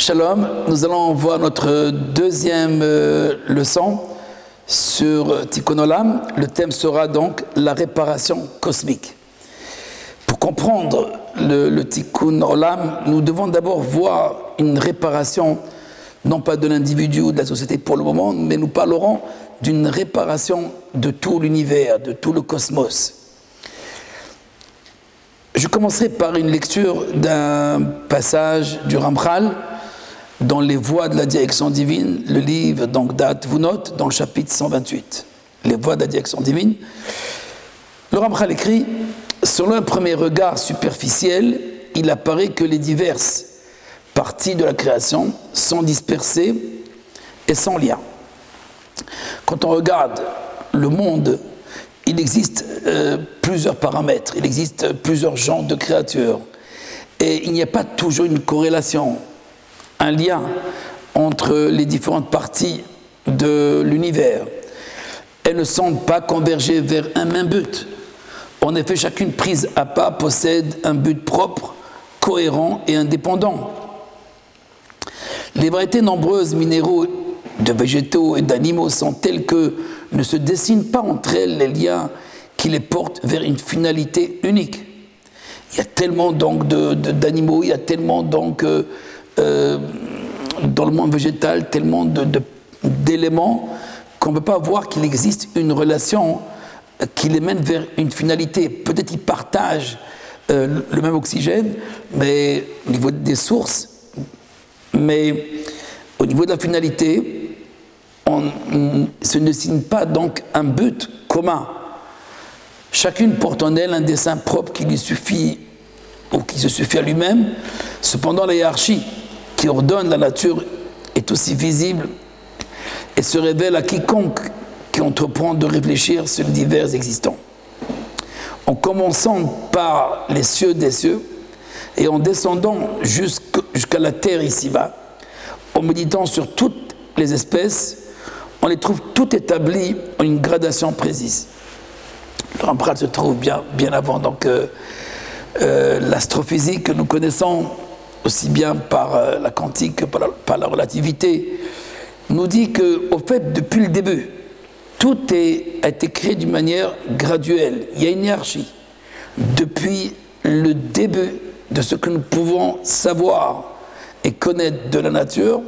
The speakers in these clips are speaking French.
Shalom, nous allons voir notre deuxième leçon sur Tikkun Olam. Le thème sera donc la réparation cosmique. Pour comprendre le Tikkun Olam, nous devons d'abord voir une réparation, non pas de l'individu ou de la société pour le moment, mais nous parlerons d'une réparation de tout l'univers, de tout le cosmos. Je commencerai par une lecture d'un passage du Ramchal dans les voies de la direction divine, le livre donc d'Atvunot, dans le chapitre 128. Les voies de la direction divine. Le Ramchal écrit: selon un premier regard superficiel, il apparaît que les diverses parties de la création sont dispersées et sans lien. Quand on regarde le monde, il existe plusieurs paramètres, il existe plusieurs genres de créatures. Et il n'y a pas toujours une corrélation, un lien entre les différentes parties de l'univers. Elles ne semblent pas converger vers un même but. En effet, chacune prise à part possède un but propre, cohérent et indépendant. Les variétés nombreuses minéraux, de végétaux et d'animaux sont telles que ne se dessinent pas entre elles les liens qui les portent vers une finalité unique. Il y a tellement donc d'animaux, il y a tellement donc dans le monde végétal, tellement d'éléments qu'on ne peut pas voir qu'il existe une relation qui les mène vers une finalité. Peut-être ils partagent le même oxygène, mais au niveau des sources, mais au niveau de la finalité, se ne dessine pas donc un but commun. Chacune porte en elle un dessein propre qui lui suffit ou qui se suffit à lui-même. Cependant, la hiérarchie qui ordonne la nature est aussi visible et se révèle à quiconque qui entreprend de réfléchir sur les divers existants. En commençant par les cieux des cieux et en descendant jusqu'à la terre ici-bas, en méditant sur toutes les espèces, on les trouve toutes établies en une gradation précise. Le Ramchal se trouve bien avant donc l'astrophysique que nous connaissons aussi bien par la quantique que par la relativité, nous dit qu'au fait, depuis le début, tout a été créé d'une manière graduelle. Il y a une hiérarchie. Depuis le début de ce que nous pouvons savoir et connaître de la nature,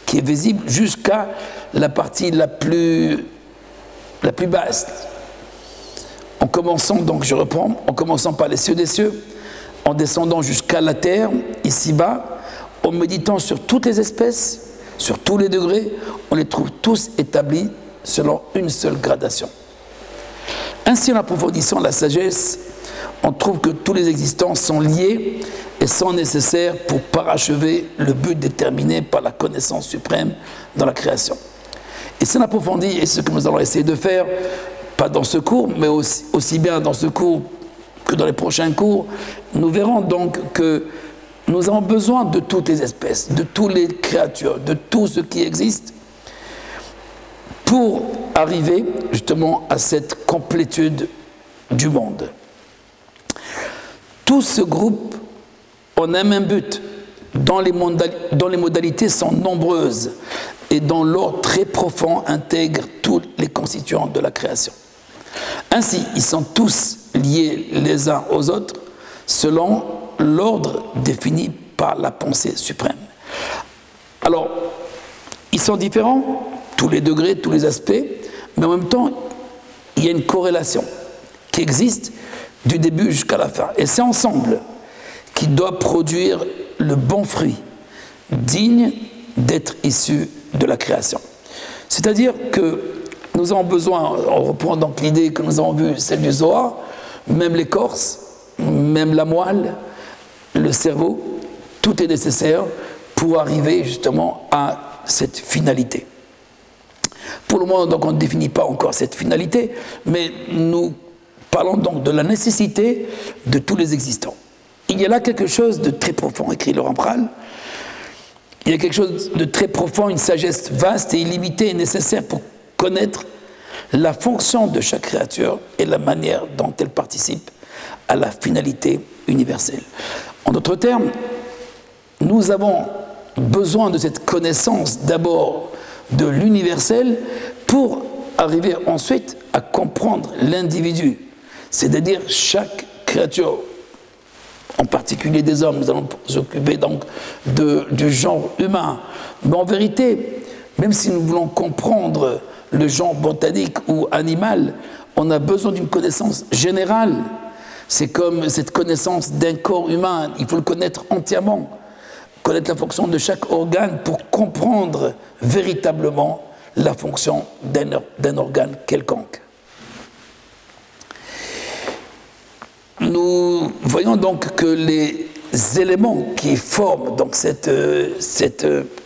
qui est visible, jusqu'à la partie la plus basse. En commençant, donc je reprends, en commençant par les cieux des cieux, en descendant jusqu'à la terre, ici-bas, en méditant sur toutes les espèces, sur tous les degrés, on les trouve tous établis selon une seule gradation. Ainsi, en approfondissant la sagesse, on trouve que tous les existants sont liés et sont nécessaires pour parachever le but déterminé par la connaissance suprême dans la création. Et si on approfondit, et ce que nous allons essayer de faire, pas dans ce cours, mais aussi bien dans ce cours que dans les prochains cours, nous verrons donc que nous avons besoin de toutes les espèces, de toutes les créatures, de tout ce qui existe, pour arriver justement à cette complétude du monde. Tout ce groupe en un même but, dont les modalités sont nombreuses et dont l'ordre très profond intègre tous les constituants de la création. Ainsi, ils sont tous liés les uns aux autres selon l'ordre défini par la pensée suprême. Alors, ils sont différents, tous les degrés, tous les aspects, mais en même temps, il y a une corrélation qui existe du début jusqu'à la fin. Et c'est ensemble qui doit produire le bon fruit, digne d'être issu de la création. C'est-à-dire que nous avons besoin, on reprend donc l'idée que nous avons vue, celle du Zohar, même l'écorce, même la moelle, le cerveau, tout est nécessaire pour arriver justement à cette finalité. Pour le moment, donc, on ne définit pas encore cette finalité, mais nous parlons donc de la nécessité de tous les existants. Il y a là quelque chose de très profond, écrit le Ramchal. Il y a quelque chose de très profond, une sagesse vaste et illimitée et nécessaire pour connaître la fonction de chaque créature et la manière dont elle participe à la finalité universelle. En d'autres termes, nous avons besoin de cette connaissance d'abord de l'universel pour arriver ensuite à comprendre l'individu, c'est-à-dire chaque créature, en particulier des hommes. Nous allons nous occuper donc du genre humain. Mais en vérité, même si nous voulons comprendre le genre botanique ou animal, on a besoin d'une connaissance générale. C'est comme cette connaissance d'un corps humain, il faut le connaître entièrement, connaître la fonction de chaque organe pour comprendre véritablement la fonction d'un organe quelconque. Nous voyons donc que les éléments qui forment donc cette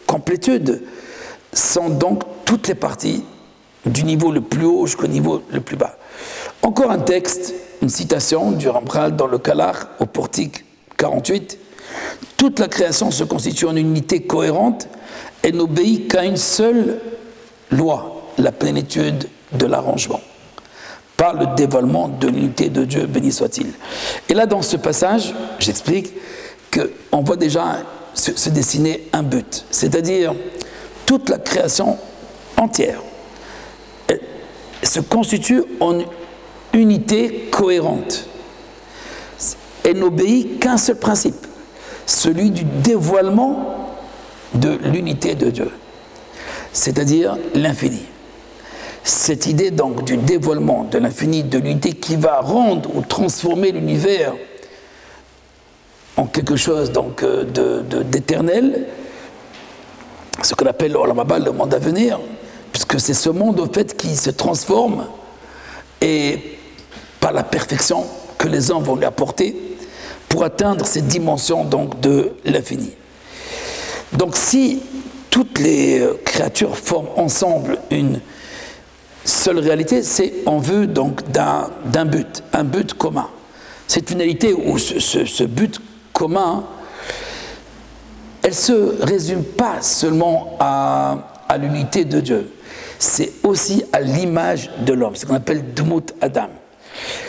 complétude sont donc toutes les parties du niveau le plus haut jusqu'au niveau le plus bas. Encore un texte, une citation du Rambral dans le Kalar au portique 48. Toute la création se constitue en une unité cohérente et n'obéit qu'à une seule loi, la plénitude de l'arrangement, par le dévoilement de l'unité de Dieu, béni soit-il. Et là, dans ce passage, j'explique qu'on voit déjà se dessiner un but, c'est-à-dire toute la création entière se constitue en unité cohérente et n'obéit qu'un seul principe, celui du dévoilement de l'unité de Dieu, c'est-à-dire l'infini. Cette idée donc du dévoilement de l'infini, de l'unité qui va rendre ou transformer l'univers en quelque chose donc d'éternel, ce qu'on appelle Olam Haba, le monde à venir, puisque c'est ce monde au fait qui se transforme et par la perfection que les hommes vont lui apporter pour atteindre cette dimension donc de l'infini. Donc si toutes les créatures forment ensemble une seule réalité, c'est en vue donc d'un but, un but commun. Cette finalité ou ce but commun, elle ne se résume pas seulement à l'unité de Dieu, c'est aussi à l'image de l'homme, ce qu'on appelle Dmut Adam.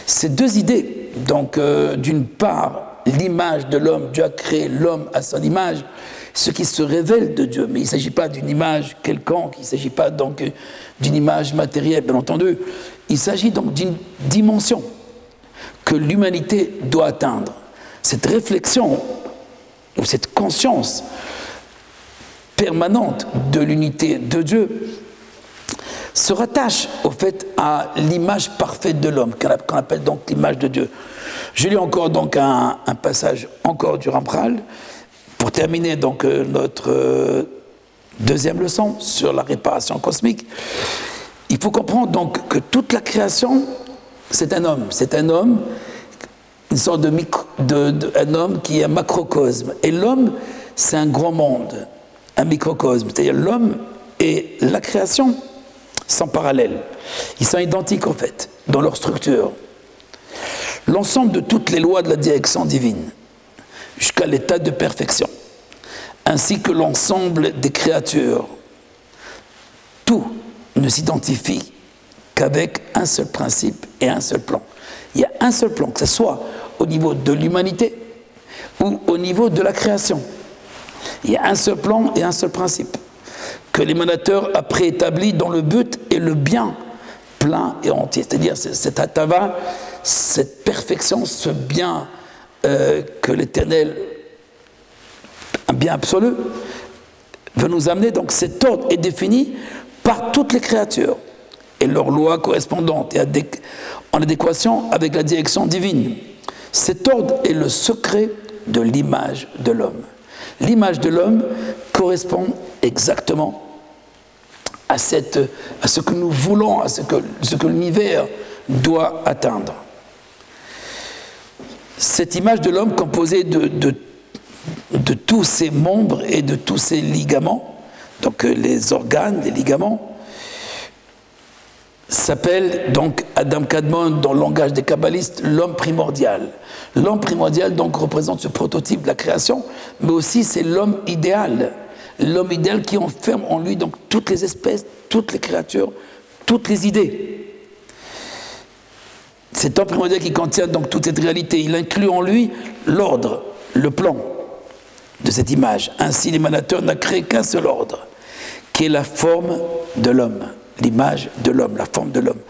Ces deux idées, donc d'une part, l'image de l'homme, Dieu a créé l'homme à son image, ce qui se révèle de Dieu, mais il ne s'agit pas d'une image quelconque, il ne s'agit pas donc d'une image matérielle, bien entendu, il s'agit donc d'une dimension que l'humanité doit atteindre. Cette réflexion, ou cette conscience permanente de l'unité de Dieu, se rattache au fait à l'image parfaite de l'homme, qu'on appelle donc l'image de Dieu. Je lis encore donc un passage encore du Rambral, pour terminer donc notre deuxième leçon sur la réparation cosmique. Il faut comprendre donc que toute la création, c'est un homme, une sorte un homme qui est un macrocosme. Et l'homme, c'est un grand monde, un microcosme. C'est-à-dire l'homme et la création sont parallèles. Ils sont identiques en fait, dans leur structure. L'ensemble de toutes les lois de la direction divine, jusqu'à l'état de perfection, ainsi que l'ensemble des créatures, tout ne s'identifie qu'avec un seul principe et un seul plan. Il y a un seul plan, que ce soit au niveau de l'humanité ou au niveau de la création. Il y a un seul plan et un seul principe que l'émanateur a préétabli dont le but est le bien plein et entier. C'est-à-dire cet atava, cette perfection, ce bien que l'Éternel, un bien absolu, veut nous amener. Donc cet ordre est défini par toutes les créatures et leurs lois correspondantes et en adéquation avec la direction divine. Cet ordre est le secret de l'image de l'homme. L'image de l'homme correspond exactement à ce que nous voulons, à ce que l'univers doit atteindre. Cette image de l'homme composée de tous ses membres et de tous ses ligaments, donc les organes, les ligaments, s'appelle donc Adam Kadmon dans le langage des kabbalistes l'homme primordial. L'homme primordial donc représente ce prototype de la création, mais aussi c'est l'homme idéal qui enferme en lui donc toutes les espèces, toutes les créatures, toutes les idées. Cet homme primordial qui contient donc toute cette réalité, il inclut en lui l'ordre, le plan, de cette image. Ainsi, l'émanateur n'a créé qu'un seul ordre, qui est la forme de l'homme, l'image de l'homme, la forme de l'homme.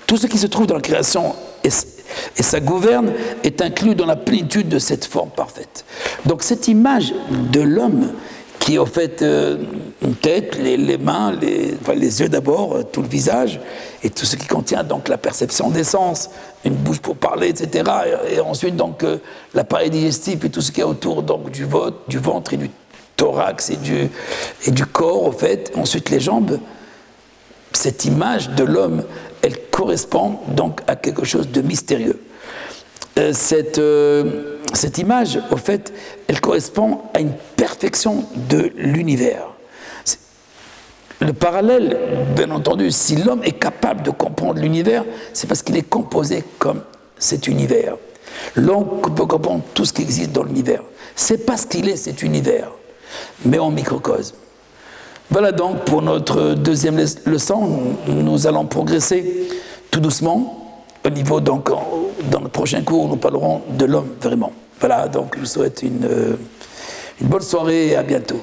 Tout ce qui se trouve dans la création et ça gouverne est inclus dans la plénitude de cette forme parfaite. Donc cette image de l'homme, qui est en fait une tête, les mains, les yeux d'abord, tout le visage, et tout ce qui contient donc la perception des sens, une bouche pour parler, etc. Et ensuite donc l'appareil digestif et tout ce qui est autour donc du ventre et du thorax et du corps, en fait. Ensuite les jambes. Cette image de l'homme, elle correspond donc à quelque chose de mystérieux. Cette image, au fait, elle correspond à une perfection de l'univers. Le parallèle, bien entendu, si l'homme est capable de comprendre l'univers, c'est parce qu'il est composé comme cet univers. L'homme peut comprendre tout ce qui existe dans l'univers. C'est parce qu'il est cet univers, mais en microcosme. Voilà donc pour notre deuxième leçon, nous allons progresser tout doucement. Au niveau, donc, dans le prochain cours, nous parlerons de l'homme vraiment. Voilà, donc je vous souhaite une bonne soirée et à bientôt.